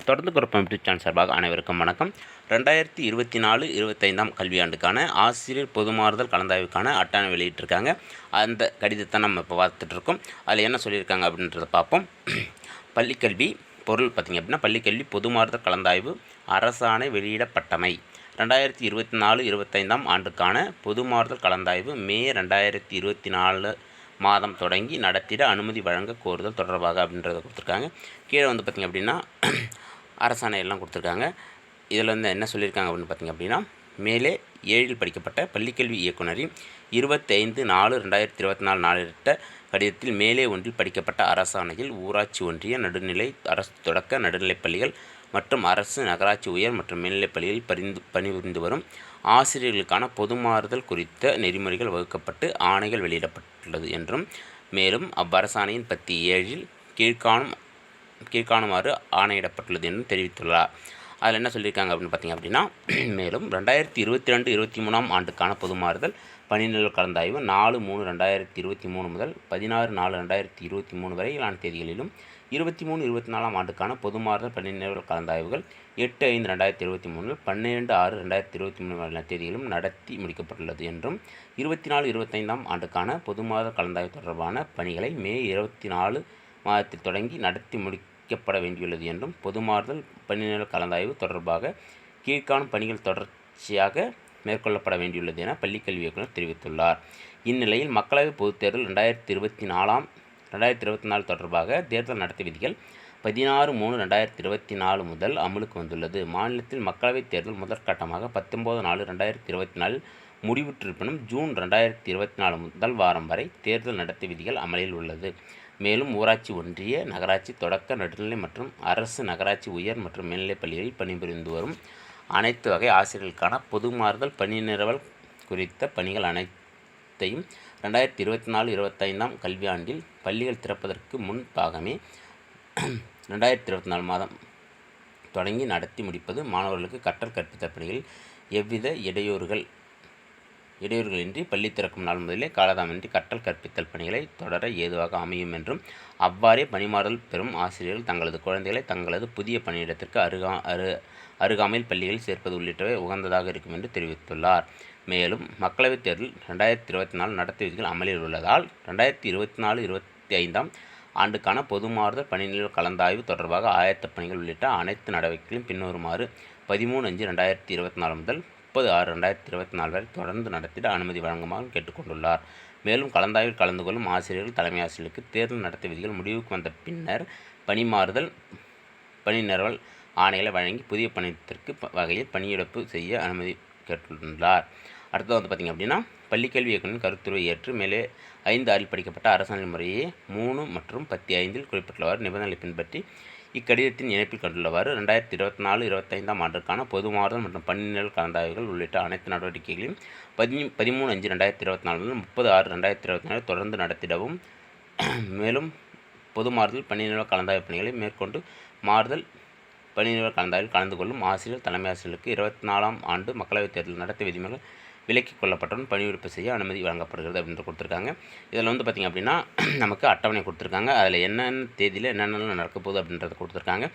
தொடர்ந்து குரப்பம் YouTube channel சார்பாக அனைவருக்கும் வணக்கம். 2024-25 கல்வியாண்டுக்கான ஆசிரியர் பொதுமாறுதல் கலந்தாய்வுக்கான அட்டவணை வெளியிட்டிருக்காங்க. அந்த கடிதத்தை நம்ம இப்போ பார்த்துட்ருக்கோம். அதில் என்ன சொல்லியிருக்காங்க அப்படின்றத பார்ப்போம். பள்ளிக்கல்வி பொருள் பார்த்திங்க அப்படின்னா, பள்ளிக்கல்வி பொதுமாறுதல் கலந்தாய்வு அரசாணை வெளியிடப்பட்டமை. 2024-25 ஆண்டுக்கான பொதுமாறுதல் கலந்தாய்வு மே 2024 மாதம் தொடங்கி நடத்திட அனுமதி வழங்க கோருதல் தொடர்பாக அப்படின்றத கொடுத்துருக்காங்க. கீழே வந்து பார்த்திங்க அப்படின்னா அரசாணை எல்லாம் கொடுத்துருக்காங்க. இதில் வந்து என்ன சொல்லியிருக்காங்க அப்படின்னு பார்த்திங்க அப்படின்னா, மேலே 7 படிக்கப்பட்ட பள்ளிக்கல்வி இயக்குனரின் 25/4/2024 நாளிட்ட கடிதத்தில் மேலே ஒன்றில் படிக்கப்பட்ட அரசாணையில் ஊராட்சி ஒன்றிய நடுநிலை அரசு தொடக்க நடுநிலைப் பள்ளிகள் மற்றும் அரசு நகராட்சி உயர் மற்றும் மேல்நிலைப் பள்ளிகளில் பணிபுரிந்து வரும் ஆசிரியர்களுக்கான பொதுமாறுதல் குறித்த நெறிமுறைகள் வகுக்கப்பட்டு ஆணைகள் வெளியிடப்பட்டுள்ளது என்றும், மேலும் அவ்வரசாணையின் பத்தி 7 கீழ்காணுமாறு ஆணையிடப்பட்டுள்ளது என்றும் தெரிவித்துள்ளார். அதில் என்ன சொல்லியிருக்காங்க அப்படின்னு பார்த்திங்க அப்படின்னா, மேலும் 2022-23 ஆண்டுக்கான பொதுமாறுதல் பணிநிழல் கலந்தாய்வு 4/3/2023 முதல் 16/4/2023 வரையிலான தேதிகளிலும், 23-24 ஆண்டுக்கான பொதுமாறுதல் பணிநிழல் கலந்தாய்வுகள் 8/5/2023 12/6/2023 வரையிலான தேதிகளிலும் நடத்தி முடிக்கப்பட்டுள்ளது என்றும், 24-25 ஆண்டுக்கான பொதுமாறுதல் கலந்தாய்வு தொடர்பான பணிகளை மே 24 மாதத்தில் தொடங்கி நடத்தி முடிக்கப்பட வேண்டியுள்ளது என்றும், பொதுமாறுதல் பணிநிழல் கலந்தாய்வு தொடர்பாக கீழ்காணும் பணிகள் தொடர்ச்சியாக மேற்கொள்ளப்பட வேண்டியுள்ளது என பள்ளிக்கல்வி இயக்குனர் தெரிவித்துள்ளார். இந்நிலையில் மக்களவைப் பொதுத் தேர்தல் 2024 தொடர்பாக தேர்தல் நடத்தை விதிகள் 16/3/2024 முதல் அமலுக்கு வந்துள்ளது. மாநிலத்தில் மக்களவைத் தேர்தல் முதற்கட்டமாக 19/4/2024 முடிவுற்றிருப்பினும் ஜூன் 2024 முதல் வாரம் வரை தேர்தல் நடத்தை விதிகள் அமலில் உள்ளது. மேலும் ஊராட்சி ஒன்றிய நகராட்சி தொடக்க நடுநிலை மற்றும் அரசு நகராட்சி உயர் மற்றும் மேல்நிலைப் பள்ளிகளில் பணிபுரிந்து வரும் அனைத்து வகை ஆசிரியர்களுக்கான பொதுமாறுதல் பணி நிறுவல் குறித்த பணிகள் அனைத்தையும் 2024-25 கல்வியாண்டில் பள்ளிகள் திறப்பதற்கு முன்பாகவே 2024 மாதம் தொடங்கி நடத்தி முடிப்பது மாணவர்களுக்கு கற்றல் கற்பித்தல் பணிகளில் எவ்வித இடையூறுகளின்றி பள்ளி திறக்கும் நாள் முதலே காலதாமமின்றி கற்றல் கற்பித்தல் பணிகளை தொடர ஏதுவாக அமையும் என்றும், அவ்வாறே பணிமாறுதல் பெறும் ஆசிரியர்கள் தங்களது குழந்தைகளை தங்களது புதிய பணியிடத்திற்கு அருகாமையில் பள்ளிகளில் சேர்ப்பது உள்ளிட்டவை உகந்ததாக இருக்கும் என்று தெரிவித்துள்ளார். மேலும் மக்களவைத் தேர்தல் 2024 நடத்தை விதிகள் அமலில் உள்ளதால் 2024-25 ஆண்டுக்கான பொதுமாறுதல் பணிநிழல் கலந்தாய்வு தொடர்பாக ஆயத்த பணிகள் உள்ளிட்ட அனைத்து நடவடிக்கைகளையும் பின்வருமாறு 13/5/2024 முதல் 30/6/2024 வரை தொடர்ந்து நடத்திட அனுமதி வழங்குமாறு கேட்டுக்கொண்டுள்ளார். மேலும் கலந்தாய்வில் கலந்து கொள்ளும் ஆசிரியர்கள் தலைமை ஆசிரியர்களுக்கு தேர்தல் நடத்தை விதிகள் முடிவுக்கு வந்த பின்னர் பணிமாறுதல் பணி நிறுவல் ஆணைகளை வழங்கி புதிய பணியிடத்திற்கு வகையில் பணியிடப்பு செய்ய அனுமதி கேட்டுள்ளார். அடுத்தது வந்து பார்த்திங்க அப்படின்னா, பள்ளிக்கல்வி இயக்குனரின் கருத்துரை ஏற்று மேலே 5/6 படிக்கப்பட்ட அரசாணை முறையே 3 மற்றும் 10/5 குறிப்பிட்டுள்ளவாறு நிபந்தனைகளை பின்பற்றி இக்கடிதத்தின் இணைப்பில் கண்டுள்ளவாறு 2024-25 ஆண்டுக்கான பொதுமாறுதல் மற்றும் பணிநிழல் கலந்தாய்வுகள் உள்ளிட்ட அனைத்து நடவடிக்கைகளையும் 13/5/2024 முதல் 30/6/2024 தொடர்ந்து நடத்திடவும், மேலும் பொதுமாறுதல் பணிநிழல் கலந்தாய்வு பணிகளை மேற்கொண்டு மாறுதல் பணிநிழல் கலந்தாய்வில் கலந்து கொள்ளும் ஆசிரியர் தலைமை ஆசிரியர்களுக்கு 24 ஆண்டு மக்களவைத் தேர்தல் நடத்தை விதிமுறைகள் விலக்கிக் கொள்ளப்பட்டவுடன் பணிவிடுப்பு செய்ய அனுமதி வழங்கப்படுகிறது அப்படின்னு கொடுத்துருக்காங்க. இதில் வந்து பார்த்திங்க அப்படின்னா, நமக்கு அட்டவணை கொடுத்துருக்காங்க. அதில் என்னென்ன தேதியில் என்னென்னலாம் நடக்க போகுது அப்படின்றத கொடுத்துருக்காங்க.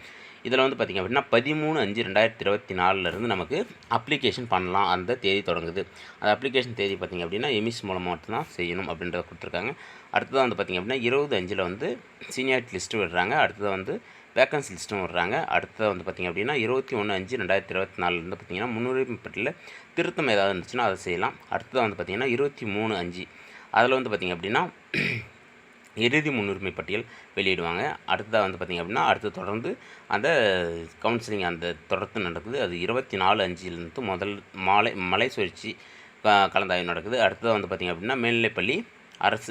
இதில் வந்து பார்த்திங்க அப்படின்னா 13/5/2024 நமக்கு அப்ளிகேஷன் பண்ணலாம். அந்த தேதி தொடங்குது. அந்த அப்ளிகேஷன் தேதி பார்த்திங்க அப்படின்னா எமிஸ் மூலமாக மட்டும்தான் செய்யணும் அப்படின்றத கொடுத்துருக்காங்க. அடுத்ததாக வந்து பார்த்திங்க அப்படின்னா 20/5 வந்து சீனியாரிட்டி லிஸ்ட்டு விடுறாங்க. அடுத்ததாக வந்து வேக்கன்சி லிஸ்ட்டும் விடுறாங்க. அடுத்தது வந்து பார்த்திங்க அப்படின்னா 21/5/2024 பார்த்திங்கன்னா முன்னுரிமை பட்டியலில் திருத்தம் ஏதாவது இருந்துச்சுன்னா அதை செய்யலாம். அடுத்தது வந்து பார்த்திங்கன்னா 23/5 அதில் வந்து பார்த்திங்க அப்படின்னா இறுதி முன்னுரிமை பட்டியல் வெளியிடுவாங்க. அடுத்ததாக வந்து பார்த்திங்க அப்படின்னா அடுத்து தொடர்ந்து அந்த கவுன்சிலிங் அந்த தொடர்ந்து நடக்குது. அது 24/5 முதல் மலை சுழற்சி கலந்தாய்வு நடக்குது. அடுத்ததாக வந்து பார்த்திங்க அப்படின்னா மேல்நிலைப்பள்ளி அரசு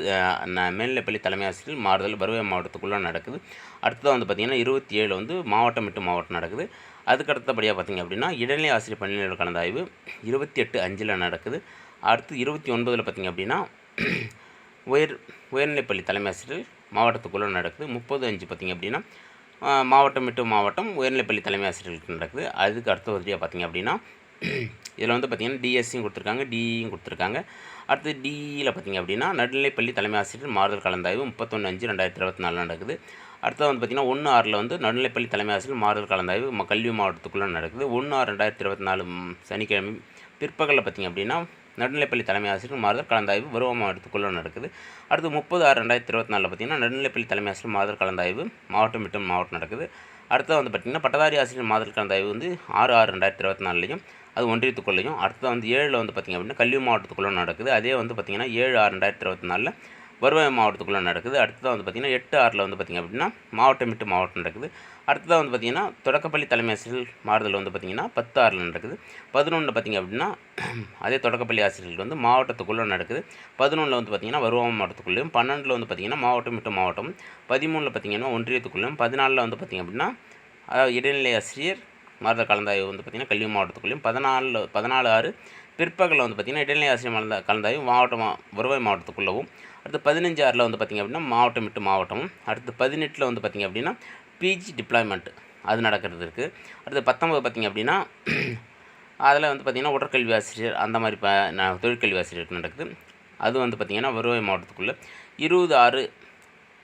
மேல்நிலைப்பள்ளி தலைமை ஆசிரியர் மாறுதல் வருவாய் மாவட்டத்துக்குள்ளே நடக்குது. அடுத்ததாக வந்து பார்த்திங்கன்னா 27 வந்து மாவட்டம் விட்டு மாவட்டம் நடக்குது. அதுக்கு அடுத்தபடியாக பார்த்திங்க அப்படின்னா இடைநிலை ஆசிரியர் பணிநிழல் கலந்தாய்வு 28/5 நடக்குது. அடுத்து 29 பார்த்திங்க அப்படின்னா உயர்நிலைப்பள்ளி தலைமை ஆசிரியர் மாவட்டத்துக்குள்ளே நடக்குது. 30/5 பார்த்திங்க அப்படின்னா மாவட்டம் விட்டு மாவட்டம் உயர்நிலைப்பள்ளி தலைமை ஆசிரியர்களுக்கு நடக்குது. அதுக்கு அடுத்தபடியாக பார்த்திங்க அப்படின்னா இதில் வந்து பார்த்திங்கன்னா டிஎஸ்சியும் கொடுத்துருக்காங்க, டிஇயும் கொடுத்துருக்காங்க. அடுத்து டிஇயில் பார்த்திங்க அப்படின்னா நடுநிலைப்பள்ளி தலைமை ஆசிரியர் மாறுதல் கலந்தாய்வு 31/5/2024 நடக்குது. அடுத்தது வந்து பார்த்திங்கன்னா 1/6 வந்து நடுநிலைப்பள்ளி தலைமை ஆசிரியர் மாறுதல் கலந்தாய்வு கல்வி மாவட்டத்துக்குள்ளே நடக்குது. 1/6/2024 சனிக்கிழமை பிற்பகலில் பார்த்திங்க அப்படின்னா நடுநிலைப்பள்ளி தலைமை ஆசிரியர் மாறுதல் கலந்தாய்வு பருவ மாவட்டத்துக்குள்ளே நடக்குது. அடுத்து 30/6/2024 பார்த்திங்கன்னா நடுநிலைப்பள்ளி தலைமை ஆசிரியர் மாறுதல் கலந்தாய்வு மாவட்டம் விட்டு மாவட்டம் நடக்குது. அடுத்தது வந்து பார்த்திங்கன்னா பட்டதாரி ஆசிரியர் மாறுதல் கலந்தாய்வு வந்து 6/6/2024 அது ஒன்றியத்துக்குள்ளேயும். அடுத்தது வந்து 7 வந்து பார்த்திங்க அப்படின்னா கல்வி மாவட்டத்துக்குள்ளே நடக்குது. அதே வந்து பார்த்திங்கன்னா 7/6/2024 வருவாய் மாவட்டத்துக்குள்ளே நடக்குது. அடுத்ததாக வந்து பார்த்திங்கன்னா 8/6 வந்து பார்த்திங்க அப்படின்னா மாவட்டம் விட்டு மாவட்டம் நடக்குது. அடுத்ததாக வந்து பார்த்திங்கன்னா தொடக்கப்பள்ளி தலைமை ஆசிரியர் மாறுதல் வந்து பார்த்திங்கன்னா 10/6 நடக்குது. 11 பார்த்திங்க அப்படின்னா அதே தொடக்கப்பள்ளி ஆசிரியர்கள் வந்து மாவட்டத்துக்குள்ளே நடக்குது. 11 வந்து பார்த்திங்கன்னா வருவாய் மாவட்டத்துக்குள்ளேயும், 12 வந்து பார்த்திங்கன்னா மாவட்டம் விட்டு மாவட்டம், 13 பார்த்திங்கன்னா ஒன்றியத்துக்குள்ளேயும், 14 வந்து பார்த்திங்க அப்படின்னா இடைநிலை ஆசிரியர் மாறுதல் கலந்தாய்வு வந்து பார்த்திங்கன்னா கல்வி மாவட்டத்துக்குள்ளேயும், 14/6 பிற்பகலில் வந்து பார்த்திங்கன்னா இடைநிலை ஆசிரியர் கலந்தாய்வு வருவாய் மாவட்டத்துக்குள்ளவும், அடுத்து 15/6 வந்து பார்த்திங்க அப்படின்னா மாவட்டம் விட்டு மாவட்டமும், அடுத்து 18 வந்து பார்த்திங்க அப்படின்னா பிஜி டிப்ளாய்மெண்ட் அது நடக்கிறது இருக்குது. அடுத்து 19 பார்த்திங்க அப்படின்னா அதில் வந்து பார்த்திங்கன்னா உடற்கல்வி ஆசிரியர் அந்த மாதிரி தொழிற்கல்வி ஆசிரியருக்கு நடக்குது. அது வந்து பார்த்திங்கன்னா வருவாய் மாவட்டத்துக்குள்ளே. 20/6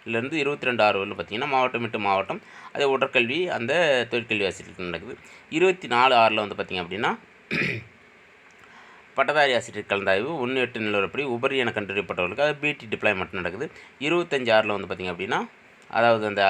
22/6 வந்து பார்த்திங்கன்னா மாவட்டம் விட்டு மாவட்டம் அதே உடற்கல்வி அந்த தொழிற்கல்வி ஆசிரியருக்கு நடக்குது. 24/6 வந்து பார்த்திங்க அப்படின்னா பட்டதாரி ஆசிரியர் கலந்தாய்வு 1/8 நிலவரப்படி உபரி என கண்டறியப்பட்டவர்களுக்கு அது பிடி டிப்ளாய்மெண்ட் நடக்குது. 25/6 வந்து பார்த்திங்க அப்படின்னா அதாவது அந்த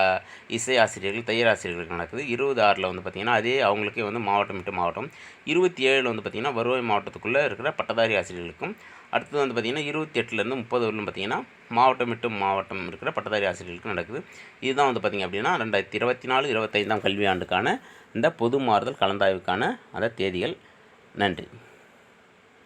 இசை ஆசிரியர்கள் தையல் ஆசிரியர்களுக்கு நடக்குது. 20/6 வந்து பார்த்திங்கன்னா அதே அவங்களுக்கே வந்து மாவட்டம் விட்டு மாவட்டம். 27 வந்து பார்த்திங்கன்னா வருவாய் மாவட்டத்துக்குள்ளே இருக்கிற பட்டதாரி ஆசிரியர்களுக்கும். அடுத்தது வந்து பார்த்திங்கன்னா 28 30 வரலும் பார்த்திங்கன்னா மாவட்டம் விட்டு மாவட்டம் இருக்கிற பட்டதாரி ஆசிரியர்களுக்கும் நடக்குது. இதுதான் வந்து பார்த்திங்க அப்படின்னா 2024-25 கல்வி ஆண்டுக்கான இந்த பொது மாறுதல் கலந்தாய்வுக்கான அந்த தேதிகள். நன்றி.